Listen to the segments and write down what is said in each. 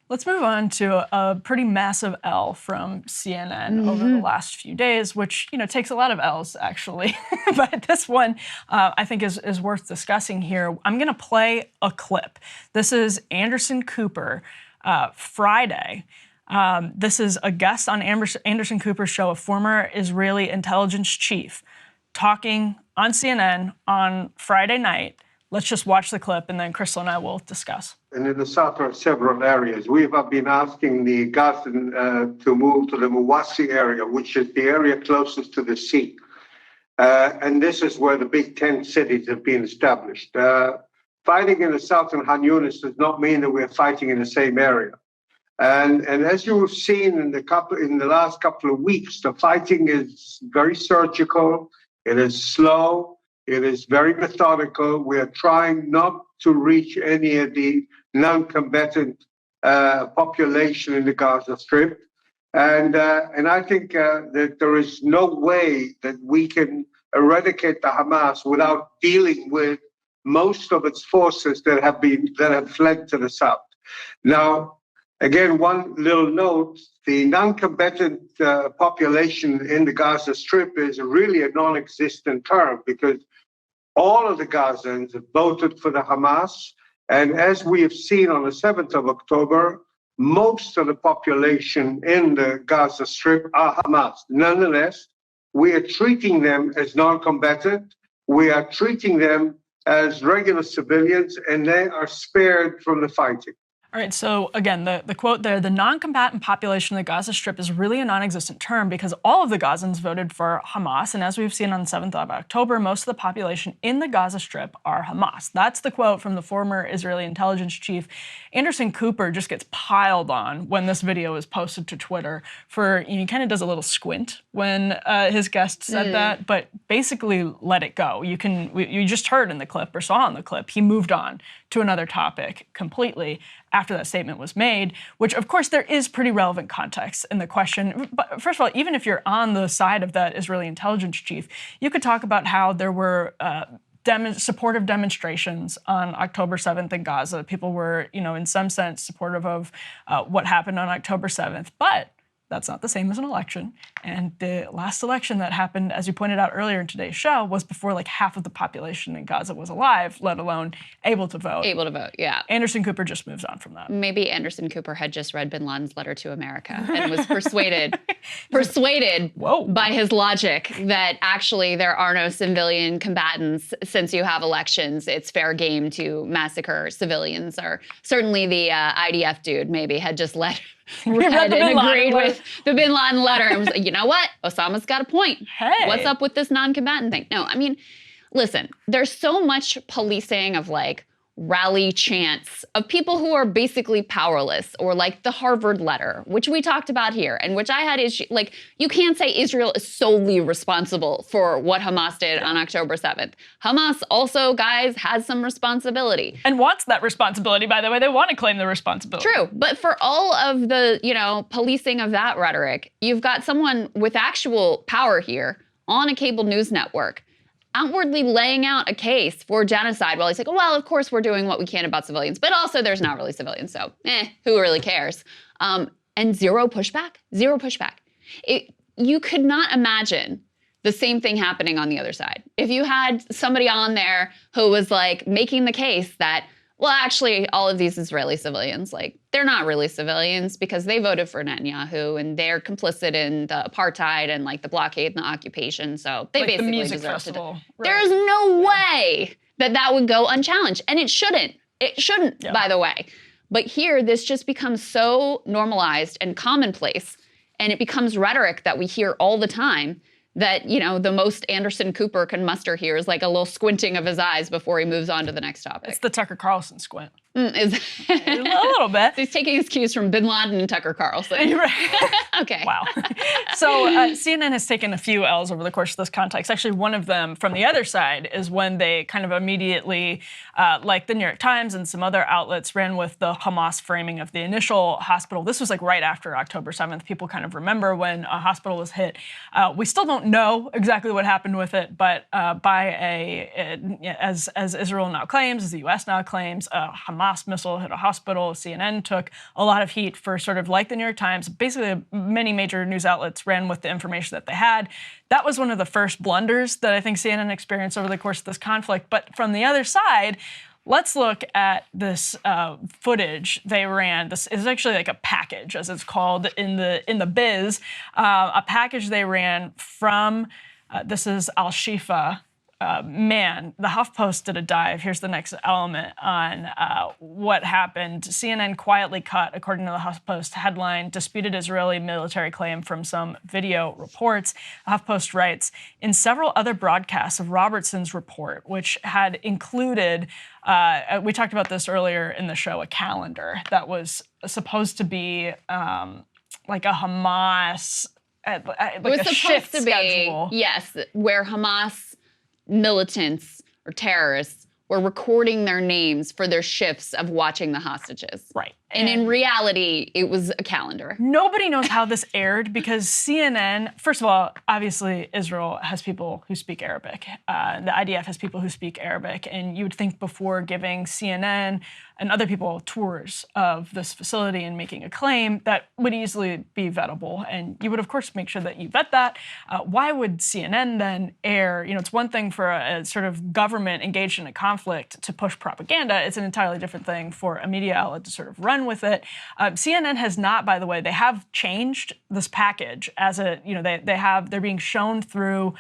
Let's move on to a pretty massive L from CNN over the last few days, which takes a lot of L's actually, but this one I think is worth discussing here. I'm going to play a clip. This is Anderson Cooper Friday. This is a guest on Anderson Cooper's show, a former Israeli intelligence chief, talking on CNN on Friday night. Let's just watch the clip, and then Krystal and I will discuss. And in the south are several areas. We have been asking the Gazan to move to the Mawasi area, which is the area closest to the sea. And this is where the big 10 cities have been established. Fighting in the southern Han Yunis does not mean that we're fighting in the same area. And as you've seen in the last couple of weeks, the fighting is very surgical. It is slow. It is very methodical. We are trying not to reach any of the non-combatant population in the Gaza Strip. And I think that there is no way that we can eradicate the Hamas without dealing with most of its forces that have fled to the south. Now, again, one little note, the non-combatant population in the Gaza Strip is really a non-existent term because all of the Gazans have voted for the Hamas. And as we have seen on the 7th of October, most of the population in the Gaza Strip are Hamas. Nonetheless, we are treating them as non-combatant. We are treating them as regular civilians, and they are spared from the fighting. All right, so again, the quote there, the non-combatant population of the Gaza Strip is really a non-existent term because all of the Gazans voted for Hamas, and as we've seen on the 7th of October, most of the population in the Gaza Strip are Hamas. That's the quote from the former Israeli intelligence chief. Anderson Cooper just gets piled on when this video is posted to Twitter for, he kind of does a little squint when his guest said that, but basically let it go. You just heard in the clip or saw in the clip, he moved on to another topic completely after that statement was made, which of course there is pretty relevant context in the question. But first of all, even if you're on the side of that Israeli intelligence chief, you could talk about how there were supportive demonstrations on October 7th in Gaza. People were, in some sense supportive of what happened on October 7th, but that's not the same as an election. And the last election that happened, as you pointed out earlier in today's show, was before like half of the population in Gaza was alive, let alone able to vote. Able to vote, yeah. Anderson Cooper just moves on from that. Maybe Anderson Cooper had just read bin Laden's letter to America and was persuaded by his logic that actually there are no civilian combatants since you have elections. It's fair game to massacre civilians. Or certainly the IDF dude maybe had just read and agreed with the bin Laden letter and was like, you know what? Osama's got a point. Hey. What's up with this non-combatant thing? No, I mean, listen, there's so much policing of like rally chants of people who are basically powerless, or like the Harvard letter, which we talked about here, and which I had issue, like, you can't say Israel is solely responsible for what Hamas did on October 7th. Hamas also, guys, has some responsibility. And wants that responsibility, by the way. They want to claim the responsibility. True, but for all of the, policing of that rhetoric, you've got someone with actual power here on a cable news network outwardly laying out a case for genocide while he's like, well, of course we're doing what we can about civilians, but also there's not really civilians, so who really cares? And zero pushback. You could not imagine the same thing happening on the other side. If you had somebody on there who was like making the case that, well, actually, all of these Israeli civilians, like, they're not really civilians because they voted for Netanyahu and they're complicit in the apartheid and like the blockade and the occupation. So they basically deserve to die. There's no way that would go unchallenged. And it shouldn't. It shouldn't, by the way. But here, this just becomes so normalized and commonplace, and it becomes rhetoric that we hear all the time, that, the most Anderson Cooper can muster here is like a little squinting of his eyes before he moves on to the next topic. It's the Tucker Carlson squint. A little bit. He's taking his cues from bin Laden and Tucker Carlson. Right. Okay. Wow. So CNN has taken a few L's over the course of this context. Actually, one of them from the other side is when they kind of immediately, like the New York Times and some other outlets, ran with the Hamas framing of the initial hospital. This was like right after October 7th. People kind of remember when a hospital was hit. We still don't know exactly what happened with it, but as Israel now claims, as the U.S. now claims, a Hamas missile hit a hospital. CNN took a lot of heat for sort of like the New York Times. Basically, many major news outlets ran with the information that they had. That was one of the first blunders that I think CNN experienced over the course of this conflict. But from the other side, let's look at this footage they ran. This is actually like a package, as it's called in the biz, a package they ran from, this is Al-Shifa. Man, the HuffPost did a dive. Here's the next element on what happened. CNN quietly cut, according to the HuffPost headline, disputed Israeli military claim from some video reports. The HuffPost writes, in several other broadcasts of Robertson's report, which had included, we talked about this earlier in the show, a calendar that was supposed to be like a Hamas, like it was a supposed shift to be, schedule. yes, where Hamas militants or terrorists were recording their names for their shifts of watching the hostages. Right. And in reality, it was a calendar. Nobody knows how this aired because CNN, first of all, obviously Israel has people who speak Arabic. The IDF has people who speak Arabic. And you would think before giving CNN and other people tours of this facility and making a claim, that would easily be vettable. And you would, of course, make sure that you vet that. Why would CNN then air, it's one thing for a sort of government engaged in a conflict to push propaganda. It's an entirely different thing for a media outlet to sort of run with it. CNN has not, by the way, they have changed this package as they're being shown through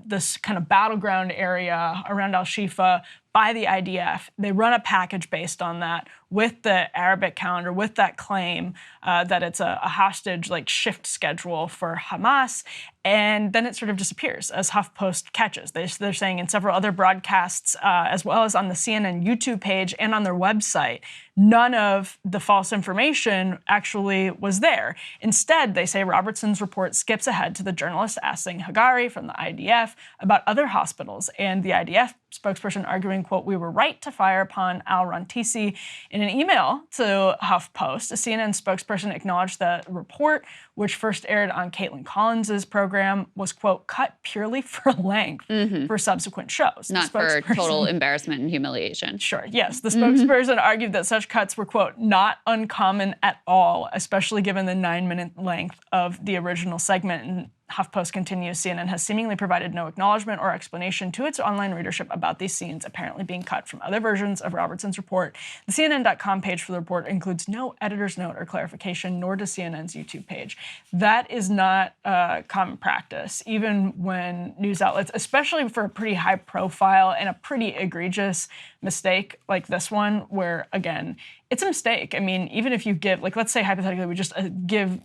this kind of battleground area around Al-Shifa by the IDF. They run a package based on that with the Arabic calendar, with that claim that it's a hostage like shift schedule for Hamas. And then it sort of disappears as HuffPost catches. They're saying in several other broadcasts, as well as on the CNN YouTube page and on their website, none of the false information actually was there. Instead, they say Robertson's report skips ahead to the journalist asking Hagari from the IDF about other hospitals, and the IDF spokesperson arguing, quote, we were right to fire upon al-Rantisi. In an email to HuffPost, a CNN spokesperson acknowledged that the report, which first aired on Caitlin Collins's program, was, quote, cut purely for length for subsequent shows. Not for total embarrassment and humiliation. Sure, yes. The spokesperson argued that such cuts were, quote, not uncommon at all, especially given the 9-minute length of the original segment. And HuffPost continues, CNN has seemingly provided no acknowledgement or explanation to its online readership about these scenes apparently being cut from other versions of Robertson's report. The CNN.com page for the report includes no editor's note or clarification, nor does CNN's YouTube page. That is not common practice, even when news outlets, especially for a pretty high profile and a pretty egregious mistake like this one, where, again, it's a mistake. I mean, even if you give, like, let's say hypothetically, we just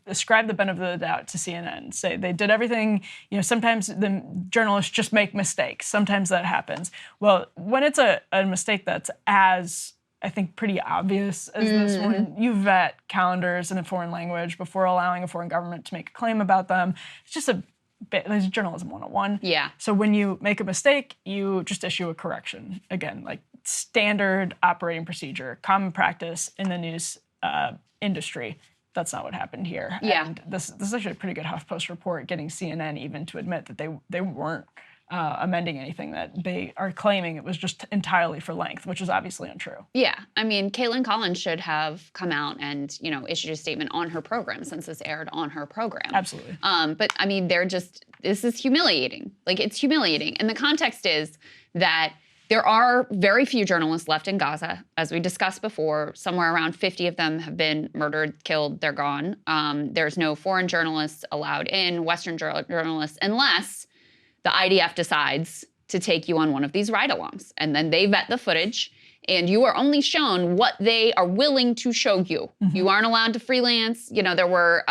ascribe the benefit of the doubt to CNN, say they did everything, sometimes the journalists just make mistakes. Sometimes that happens. Well, when it's a mistake that's as, I think, pretty obvious as this one, you vet calendars in a foreign language before allowing a foreign government to make a claim about them. It's just a bit, there's journalism 101. Yeah. So when you make a mistake, you just issue a correction. Again, like standard operating procedure, common practice in the news industry. That's not what happened here. Yeah. And this is actually a pretty good HuffPost report, getting CNN even to admit that they weren't amending anything, that they are claiming it was just entirely for length, which is obviously untrue. Yeah, I mean, Caitlin Collins should have come out and, issued a statement on her program since this aired on her program. Absolutely. But I mean, this is humiliating. Like, it's humiliating. And the context is that there are very few journalists left in Gaza. As we discussed before, somewhere around 50 of them have been murdered, killed, they're gone. There's no foreign journalists allowed in, Western journalists, unless the IDF decides to take you on one of these ride-alongs. And then they vet the footage, and you are only shown what they are willing to show you. You aren't allowed to freelance. There were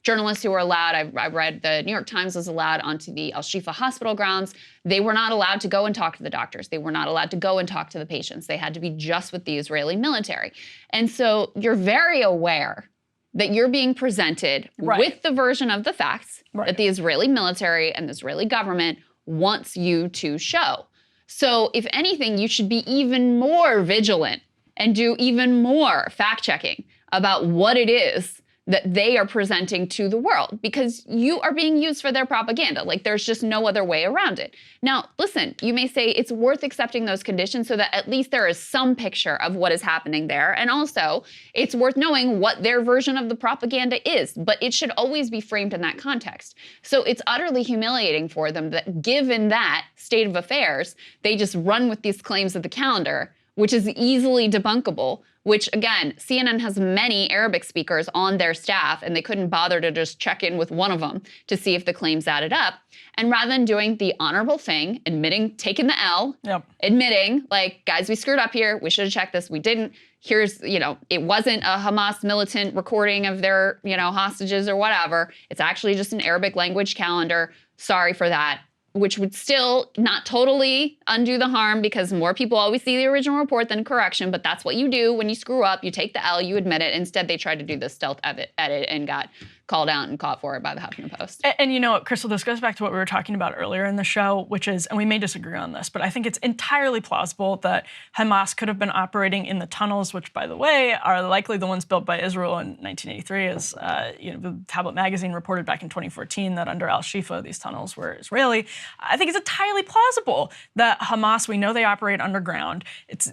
journalists who were allowed. I read the New York Times was allowed onto the Al-Shifa hospital grounds. They were not allowed to go and talk to the doctors. They were not allowed to go and talk to the patients. They had to be just with the Israeli military. And so you're very aware that you're being presented with the version of the facts that the Israeli military and the Israeli government wants you to show. So if anything, you should be even more vigilant and do even more fact-checking about what it is that they are presenting to the world, because you are being used for their propaganda. Like, there's just no other way around it. Now, listen, you may say it's worth accepting those conditions so that at least there is some picture of what is happening there. And also, it's worth knowing what their version of the propaganda is, but it should always be framed in that context. So it's utterly humiliating for them that, given that state of affairs, they just run with these claims of the calendar, which is easily debunkable, which, again, CNN has many Arabic speakers on their staff, and they couldn't bother to just check in with one of them to see if the claims added up. And rather than doing the honorable thing, admitting, taking the L, admitting, like, guys, we screwed up here, we should have checked this, we didn't. Here's, it wasn't a Hamas militant recording of their, hostages or whatever. It's actually just an Arabic language calendar. Sorry for that. Which would still not totally undo the harm, because more people always see the original report than correction, but that's what you do when you screw up. You take the L, you admit it. Instead, they tried to do the stealth edit and got called out and caught for it by the Huffington Post. And you know what, Krystal, this goes back to what we were talking about earlier in the show, which is, and we may disagree on this, but I think it's entirely plausible that Hamas could have been operating in the tunnels, which, by the way, are likely the ones built by Israel in 1983, as the Tablet magazine reported back in 2014 that under al-Shifa, these tunnels were Israeli. I think it's entirely plausible that Hamas, we know they operate underground.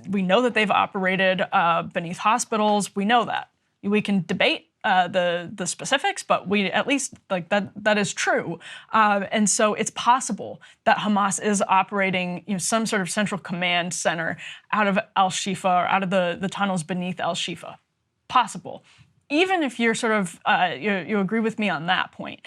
We know that they've operated beneath hospitals. We know that. We can debate the specifics, but we at least, like, that is true. And so it's possible that Hamas is operating some sort of central command center out of al-Shifa, or out of the tunnels beneath al-Shifa. Possible. Even if you're sort of, you agree with me on that point,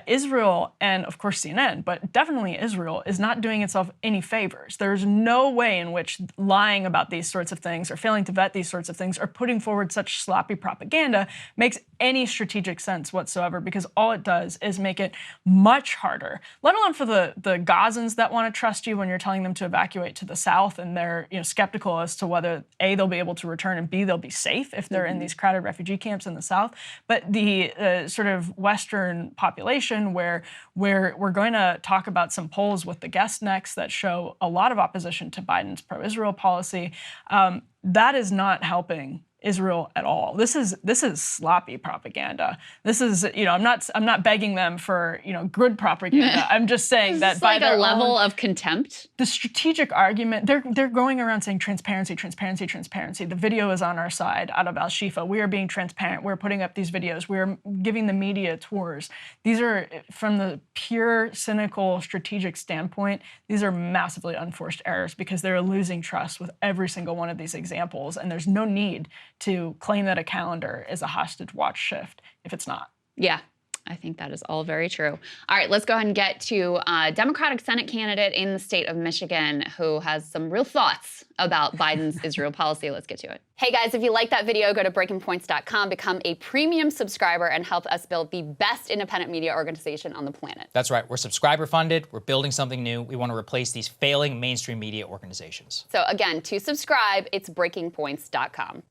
Israel, and of course CNN, but definitely Israel, is not doing itself any favors. There's no way in which lying about these sorts of things, or failing to vet these sorts of things, or putting forward such sloppy propaganda makes any strategic sense whatsoever, because all it does is make it much harder, let alone for the Gazans that want to trust you when you're telling them to evacuate to the south, and they're skeptical as to whether A, they'll be able to return, and B, they'll be safe if they're in these crowded refugee camps in the south. But the sort of Western population, where we're going to talk about some polls with the guest next that show a lot of opposition to Biden's pro-Israel policy, that is not helping Israel at all. This is sloppy propaganda. This is, I'm not begging them for, good propaganda. I'm just saying that by like their a level of contempt. The strategic argument, they're going around saying transparency, transparency, transparency. The video is on our side out of al-Shifa. We are being transparent. We're putting up these videos. We're giving the media tours. These are, from the pure cynical strategic standpoint, these are massively unforced errors, because they're losing trust with every single one of these examples. And there's no need to claim that a calendar is a hostage watch shift if it's not. Yeah, I think that is all very true. All right, let's go ahead and get to a Democratic Senate candidate in the state of Michigan who has some real thoughts about Biden's Israel policy. Let's get to it. Hey guys, if you like that video, go to breakingpoints.com, become a premium subscriber, and help us build the best independent media organization on the planet. That's right. We're subscriber funded. We're building something new. We want to replace these failing mainstream media organizations. So again, to subscribe, it's breakingpoints.com.